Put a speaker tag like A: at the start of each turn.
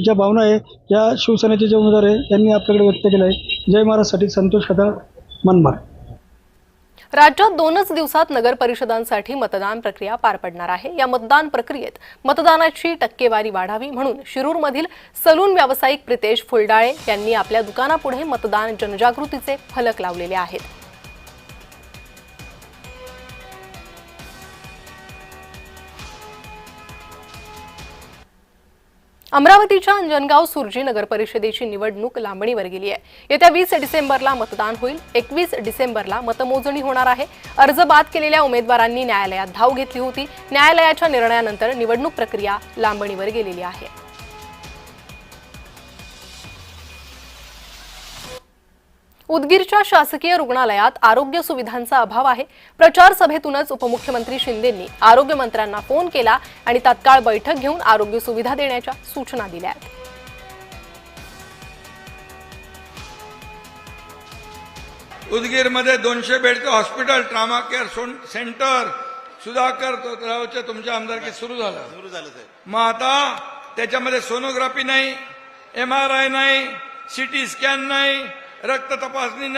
A: ज्या भावना आहे या शिवसेनेचे जे उमेदवार आहे यांनी आपल्याकडे व्यक्त केल्या आहे. जय महाराजसाठी संतोष खताळ, मनमाड.
B: राज्यात 2च दिवसात नगर परिषदांसाठी मतदान प्रक्रिया पार पडणार आहे. या मतदान प्रक्रियेत मतदानाची टक्केवारी वाढावी म्हणून शिरूरमधील सलून व्यावसायिक प्रितेश फुलडाळे यांनी आपल्या दुकानापुढे मतदान जनजागृतीचे फलक लावलेले आहेत. अमरावतीच्या अंजनगाव सुर्जी नगर परिषदेची निवडणूक लांबणीवर गेली आहे. येत्या 20 डिसेंबरला मतदान होईल. 21 डिसेंबरला मतमोजणी होणार आहे. अर्ज बाद केलेल्या उमेदवारांनी न्यायालयात धाव घेतली होती. न्यायालयाच्या निर्णयानंतर निवडणूक प्रक्रिया लांबणीवर गेलेली आहे. उदगीरच्या शासकीय रुग्णालयात आरोग्य सुविधांचा अभाव आहे. प्रचार सभेतूनच उपमुख्यमंत्री शिंदेंनी आरोग्यमंत्र्यांना फोन केला आणि तात्काळ बैठक घेऊन आरोग्य सुविधा देण्याच्या सूचना दिल्या.
C: उदगीरमध्ये 200 बेडचं hospital, trauma care centre Sudhakar रावच्या तुमच्या आमदारकीत सुरू झालं. मग आता त्याच्यामध्ये सोनोग्राफी नाही, MRI नाही, CT स्कॅन नाही, रक्त तपासणी नाही.